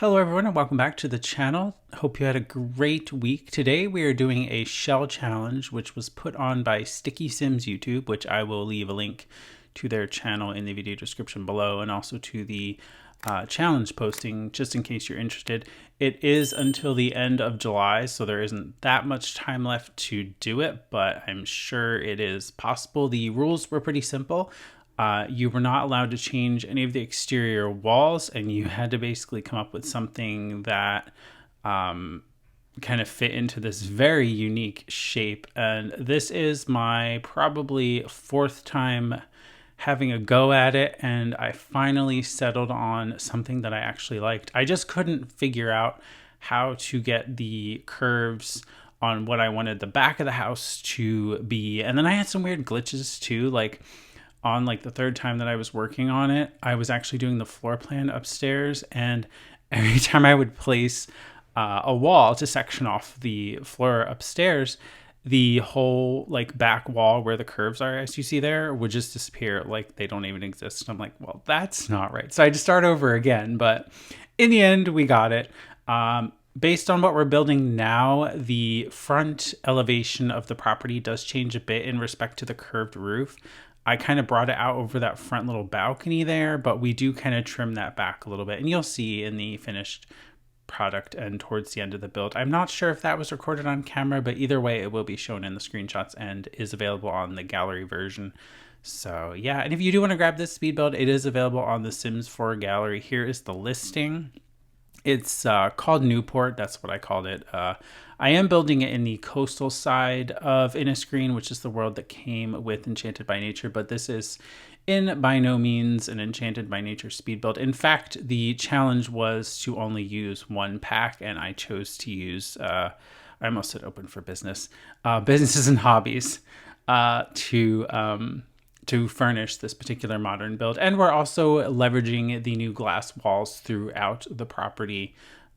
Hello everyone and welcome back to the channel. Hope you had a great week. Today we are doing a shell challenge which was put on by Sticky Sims YouTube, which I will leave a link to their channel in the video description below, and also to the challenge posting just in case you're interested. It is until the end of July, so there isn't that much time left to do it, but I'm sure it is possible. The rules were pretty simple. You were not allowed to change any of the exterior walls, and you had to basically come up with something that kind of fit into this very unique shape. And this is my probably fourth time having a go at it, and I finally settled on something that I actually liked. I just couldn't figure out how to get the curves on what I wanted the back of the house to be. And then I had some weird glitches too, like on the third time that I was working on it, I was actually doing the floor plan upstairs, and every time I would place a wall to section off the floor upstairs, the whole back wall where the curves are, as you see there, would just disappear, like they don't even exist. And I'm like, well, that's not right. So I had to start over again, but in the end, we got it. Based on what we're building now, the front elevation of the property does change a bit in respect to the curved roof. I kind of brought it out over that front little balcony there, but we do kind of trim that back a little bit, and you'll see in the finished product and towards the end of the build. I'm not sure if that was recorded on camera, but either way, it will be shown in the screenshots and is available on the gallery version. So yeah, and if you do want to grab this speed build, it is available on the Sims 4 gallery. Here is the listing. It's called Newport. That's what I called it. I am building it in the coastal side of Innisgreen, which is the world that came with Enchanted by Nature, but this is by no means an Enchanted by Nature speed build. In fact, the challenge was to only use one pack, and I chose to use, I almost said open for business, businesses and hobbies to furnish this particular modern build. And we're also leveraging the new glass walls throughout the property.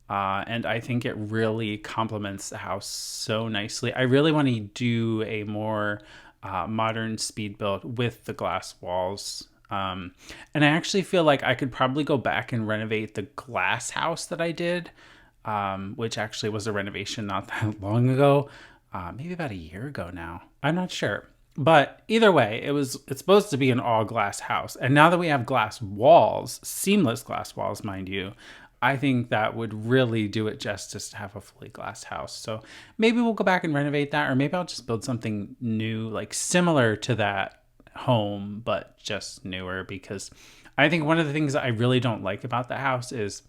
And I think it really complements the house so nicely. I really want to do a more modern speed build with the glass walls. And I actually feel like I could probably go back and renovate the glass house that I did, which actually was a renovation not that long ago, maybe about a year ago now. I'm not sure. But either way, it's supposed to be an all glass house. And now that we have glass walls, seamless glass walls, mind you, I think that would really do it justice to have a fully glass house. So maybe we'll go back and renovate that, or maybe I'll just build something new, like similar to that home, but just newer, because I think one of the things that I really don't like about the house is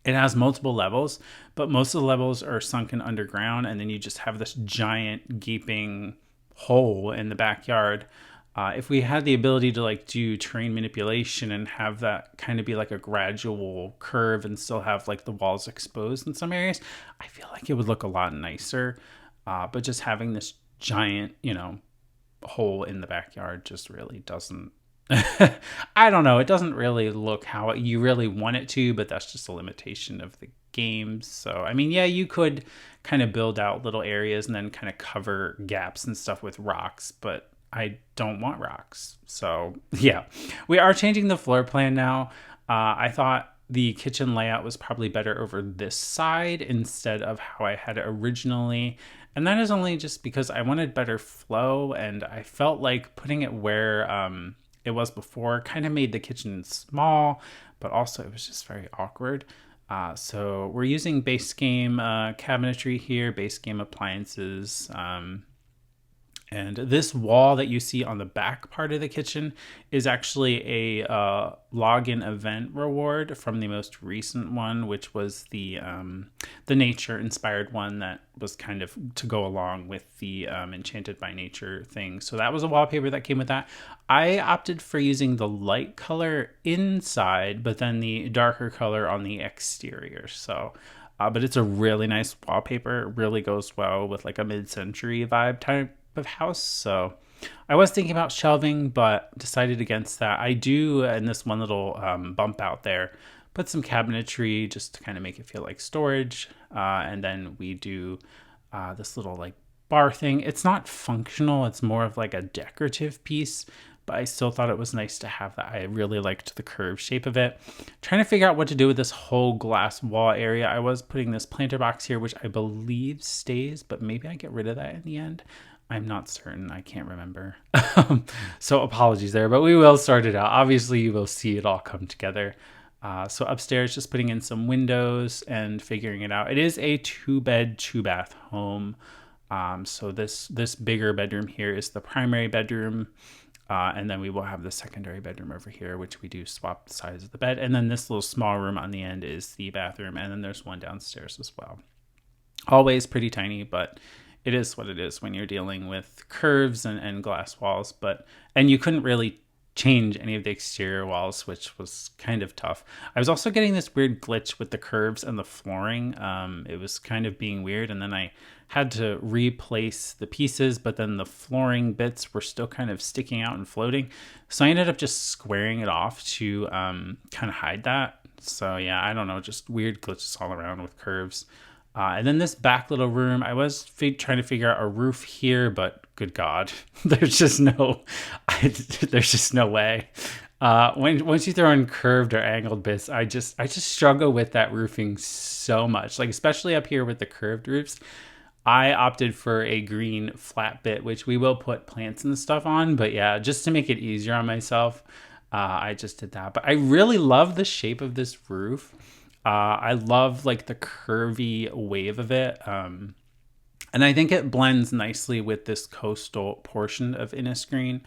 it has multiple levels, but most of the levels are sunken underground, and then you just have this giant gaping hole in the backyard. If we had the ability to do terrain manipulation and have that kind of be like a gradual curve and still have the walls exposed in some areas, I feel like it would look a lot nicer. But just having this giant, hole in the backyard just really doesn't, I don't know. It doesn't really look how you really want it to, but that's just a limitation of the game. So, I mean, yeah, you could kind of build out little areas and then kind of cover gaps and stuff with rocks, but I don't want rocks. So yeah, we are changing the floor plan now. I thought the kitchen layout was probably better over this side instead of how I had it originally. And that is only just because I wanted better flow, and I felt like putting it where it was before kind of made the kitchen small, but also it was just very awkward. So we're using base game cabinetry here, base game appliances. And this wall that you see on the back part of the kitchen is actually a login event reward from the most recent one, which was the nature inspired one that was kind of to go along with the Enchanted by Nature thing. So that was a wallpaper that came with that. I opted for using the light color inside, but then the darker color on the exterior. So but it's a really nice wallpaper. It really goes well with a mid-century vibe type of house. So I was thinking about shelving, but decided against that. I do, in this one little bump out there, put some cabinetry just to kind of make it feel like storage. And then we do this little bar thing. It's not functional. It's more of a decorative piece, but I still thought it was nice to have that. I really liked the curved shape of it. Trying to figure out what to do with this whole glass wall area. I was putting this planter box here, which I believe stays, but maybe I get rid of that in the end. I'm not certain. I can't remember. So apologies there, but we will sort it out. Obviously, you will see it all come together. So upstairs, just putting in some windows and figuring it out. It is a 2-bed, 2-bath home. So this bigger bedroom here is the primary bedroom. And then we will have the secondary bedroom over here, which we do swap the sides of the bed. And then this little small room on the end is the bathroom. And then there's one downstairs as well. Always pretty tiny, but it is what it is when you're dealing with curves and glass walls. And you couldn't really change any of the exterior walls, which was kind of tough. I was also getting this weird glitch with the curves and the flooring. It was kind of being weird, and then I had to replace the pieces, but then the flooring bits were still kind of sticking out and floating. So I ended up just squaring it off to kind of hide that. So yeah, I don't know, just weird glitches all around with curves. And then this back little room, I was trying to figure out a roof here, but good God, there's just no way. Once you throw in curved or angled bits, I just struggle with that roofing so much. Like, especially up here with the curved roofs, I opted for a green flat bit, which we will put plants and stuff on. But yeah, just to make it easier on myself, I just did that. But I really love the shape of this roof. I love like the curvy wave of it. And I think it blends nicely with this coastal portion of Innisgreen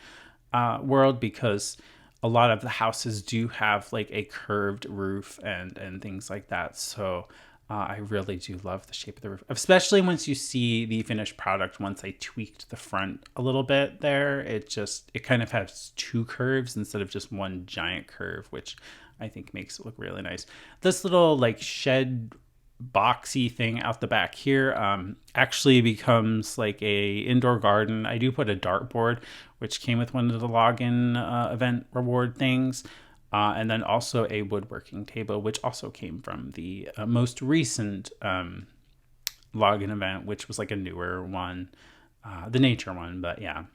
world, because a lot of the houses do have like a curved roof and things like that. So I really do love the shape of the roof, especially once you see the finished product. Once I tweaked the front a little bit there, it kind of has 2 curves instead of just one giant curve, which I think makes it look really nice. This little like shed boxy thing out the back here actually becomes like a indoor garden. I do put a dartboard, which came with one of the login event reward things. And then also a woodworking table, which also came from the most recent login event, which was like a newer one, the nature one. But yeah,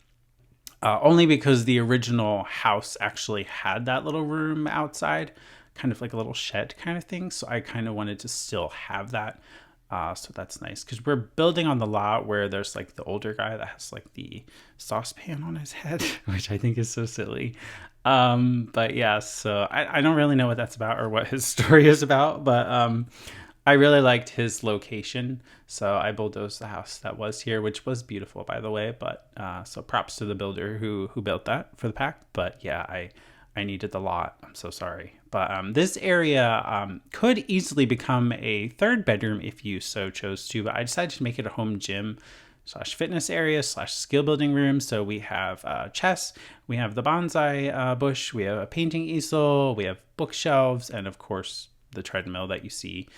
only because the original house actually had that little room outside, kind of like a little shed kind of thing. So I kind of wanted to still have that. So that's nice, because we're building on the lot where there's like the older guy that has like the saucepan on his head, which I think is so silly. But yeah, so I don't really know what that's about or what his story is about, but I really liked his location. So I bulldozed the house that was here, which was beautiful, by the way. But so props to the builder who built that for the pack. But yeah, I needed the lot. I'm so sorry. But this area could easily become a 3rd bedroom if you so chose to. But I decided to make it a home gym / fitness area / skill building room. So we have chess, we have the bonsai bush, we have a painting easel, we have bookshelves, and of course the treadmill that you see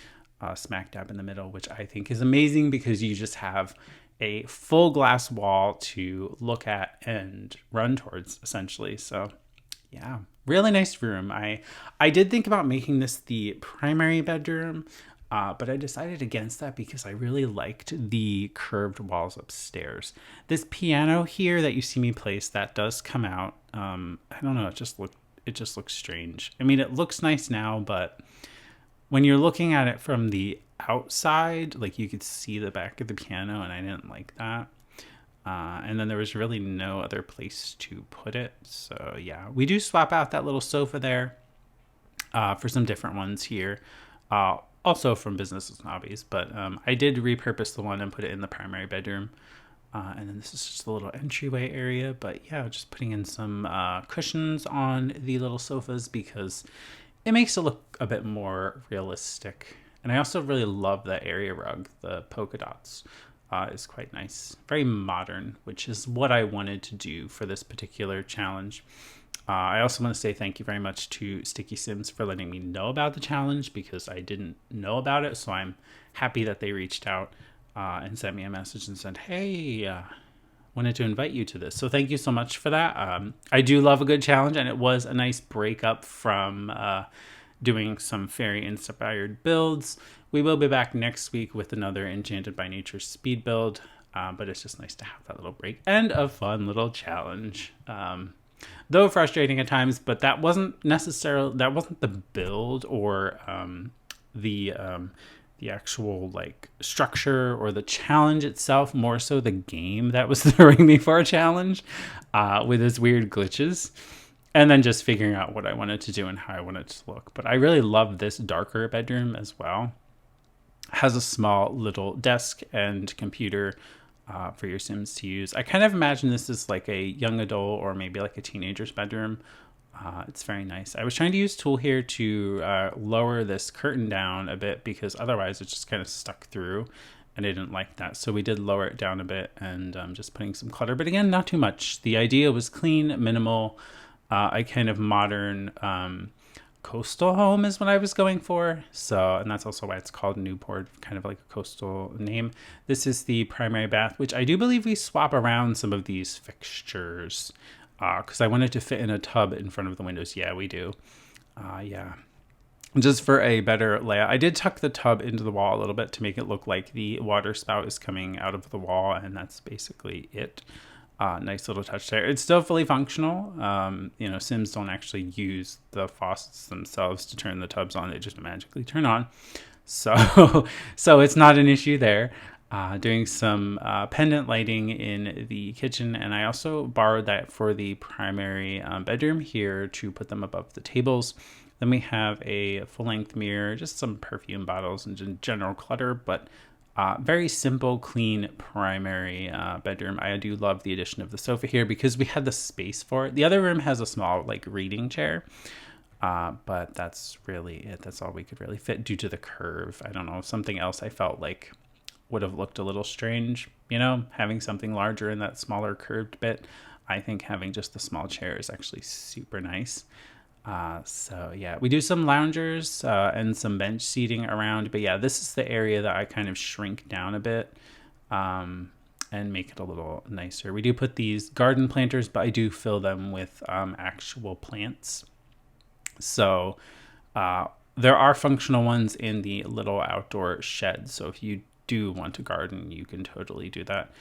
smack dab in the middle, which I think is amazing because you just have a full glass wall to look at and run towards, essentially. So yeah, really nice room. I did think about making this the primary bedroom, but I decided against that because I really liked the curved walls upstairs. This piano here that you see me place, that does come out. I don't know, it just looks strange. I mean, it looks nice now, but when you're looking at it from the outside, like you could see the back of the piano, and I didn't like that. And then there was really no other place to put it. So yeah, we do swap out that little sofa there for some different ones here. Also from Businesses and Hobbies, but I did repurpose the one and put it in the primary bedroom. And then this is just a little entryway area. But yeah, just putting in some cushions on the little sofas because it makes it look a bit more realistic. And I also really love that area rug. The polka dots is quite nice. Very modern, which is what I wanted to do for this particular challenge. I also want to say thank you very much to Sticky Sims for letting me know about the challenge because I didn't know about it. So I'm happy that they reached out and sent me a message and said, hey, wanted to invite you to this. So thank you so much for that. I do love a good challenge, and it was a nice breakup from doing some fairy inspired builds. We will be back next week with another Enchanted by Nature speed build, but it's just nice to have that little break and a fun little challenge. though frustrating at times. But that wasn't the build or the actual like structure or the challenge itself, more so the game that was throwing me for a challenge with its weird glitches. And then just figuring out what I wanted to do and how I wanted it to look. But I really love this darker bedroom as well. Has a small little desk and computer for your Sims to use. I kind of imagine this is like a young adult or maybe like a teenager's bedroom. It's very nice. I was trying to use tool here to lower this curtain down a bit because otherwise it's just kind of stuck through and I didn't like that. So we did lower it down a bit and just putting some clutter, but again, not too much. The idea was clean, minimal, a kind of modern coastal home is what I was going for. So, and that's also why it's called Newport, kind of like a coastal name. This is the primary bath, which I do believe we swap around some of these fixtures because I wanted to fit in a tub in front of the windows. Yeah, we do. Yeah. Just for a better layout. I did tuck the tub into the wall a little bit to make it look like the water spout is coming out of the wall, and that's basically it. Nice little touch there. It's still fully functional. Sims don't actually use the faucets themselves to turn the tubs on. They just magically turn on. So it's not an issue there. Doing some pendant lighting in the kitchen. And I also borrowed that for the primary bedroom here to put them above the tables. Then we have a full-length mirror, just some perfume bottles and general clutter, but very simple, clean primary bedroom. I do love the addition of the sofa here because we had the space for it. The other room has a small like reading chair, but that's really it. That's all we could really fit due to the curve. I don't know, something else I felt like would have looked a little strange, having something larger in that smaller curved bit. I think having just the small chair is actually super nice. So yeah, we do some loungers and some bench seating around, but yeah, this is the area that I kind of shrink down a bit and make it a little nicer. We do put these garden planters, but I do fill them with actual plants. So there are functional ones in the little outdoor shed. So if you do want to garden, you can totally do that.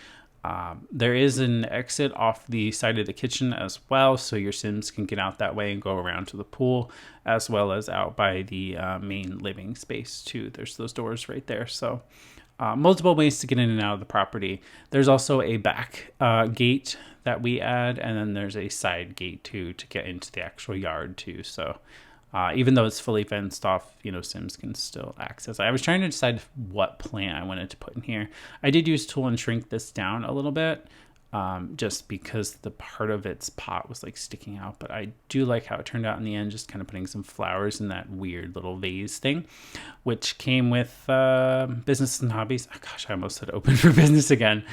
There is an exit off the side of the kitchen as well, so your Sims can get out that way and go around to the pool, as well as out by the main living space too. There's those doors right there, so multiple ways to get in and out of the property. There's also a back gate that we add, and then there's a side gate too to get into the actual yard too. So even though it's fully fenced off, Sims can still access. I was trying to decide what plant I wanted to put in here. I did use tool and shrink this down a little bit, just because the part of its pot was like sticking out. But I do like how it turned out in the end, just kind of putting some flowers in that weird little vase thing, which came with business and hobbies. Oh, gosh, I almost said open for business again.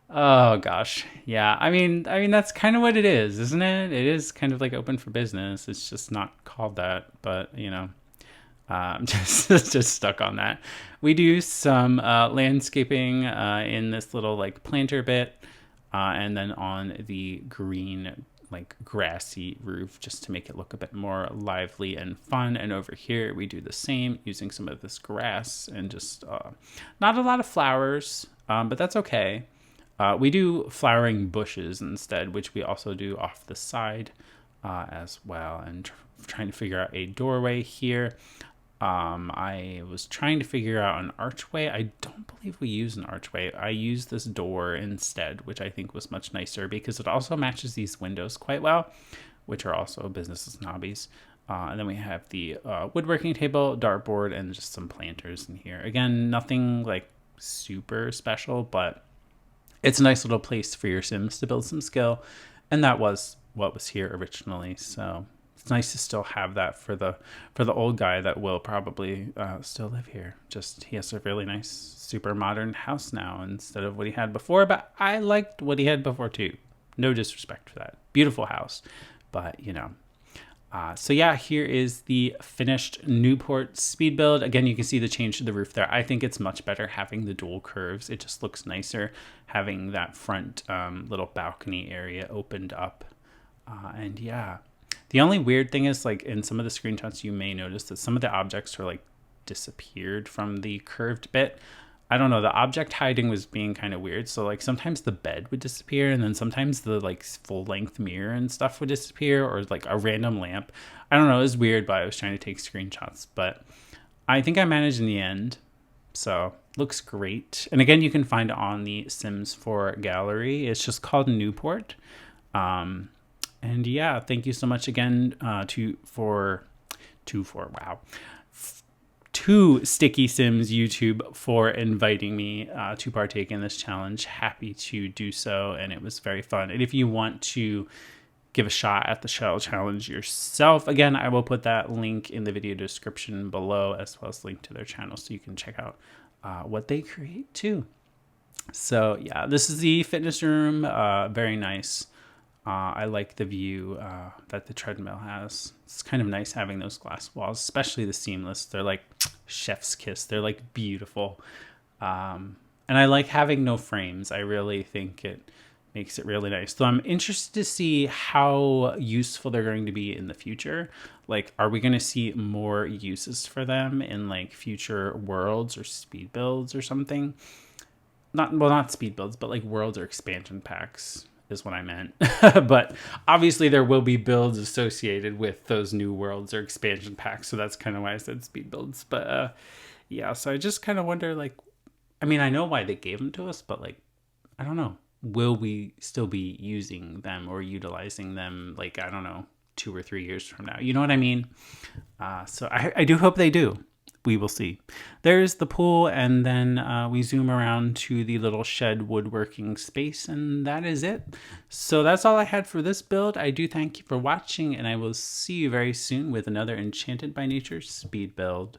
Oh gosh. Yeah. I mean that's kind of what it is, isn't it? It is kind of like open for business. It's just not called that, but I'm just stuck on that. We do some landscaping in this little like planter bit, and then on the green like grassy roof just to make it look a bit more lively and fun. And over here we do the same using some of this grass and just not a lot of flowers, but that's okay. We do flowering bushes instead, which we also do off the side as well. And trying to figure out a doorway here. I was trying to figure out an archway. I don't believe we use an archway. I used this door instead, which I think was much nicer because it also matches these windows quite well, which are also businesses and hobbies. And then we have the woodworking table, dartboard, and just some planters in here. Again, nothing like super special, but it's a nice little place for your Sims to build some skill. And that was what was here originally. So it's nice to still have that for the old guy that will probably still live here. Just he has a really nice, super modern house now instead of what he had before. But I liked what he had before too. No disrespect for that. Beautiful house. But, so yeah, here is the finished Newport speed build. Again, you can see the change to the roof there. I think it's much better having the dual curves. It just looks nicer having that front little balcony area opened up. And yeah, the only weird thing is like in some of the screenshots, you may notice that some of the objects are like disappeared from the curved bit. I don't know, the object hiding was being kind of weird. So like sometimes the bed would disappear, and then sometimes the like full length mirror and stuff would disappear, or like a random lamp. I don't know, it was weird, but I was trying to take screenshots. But I think I managed in the end. So looks great. And again, you can find it on the Sims 4 gallery. It's just called Newport. And yeah, thank you so much again to Sticky Sims YouTube for inviting me to partake in this challenge. Happy to do so, and it was very fun. And if you want to give a shot at the shell challenge yourself, again, I will put that link in the video description below, as well as link to their channel, so you can check out what they create too. So yeah, this is the fitness room. Very nice. I like the view that the treadmill has. It's kind of nice having those glass walls, especially the seamless. They're like chef's kiss. They're like beautiful. And I like having no frames. I really think it makes it really nice. So I'm interested to see how useful they're going to be in the future. Like, are we going to see more uses for them in like future worlds or speed builds or something? Not speed builds, but like worlds or expansion packs is what I meant. But obviously there will be builds associated with those new worlds or expansion packs. So that's kind of why I said speed builds. But yeah, so I just kind of wonder, like, I mean, I know why they gave them to us, but like, I don't know. Will we still be using them or utilizing them, like, I don't know, 2 or 3 years from now? You know what I mean? So I do hope they do. We will see. There's the pool, and then we zoom around to the little shed woodworking space, and that is it. So that's all I had for this build. I do thank you for watching, and I will see you very soon with another Enchanted by Nature speed build.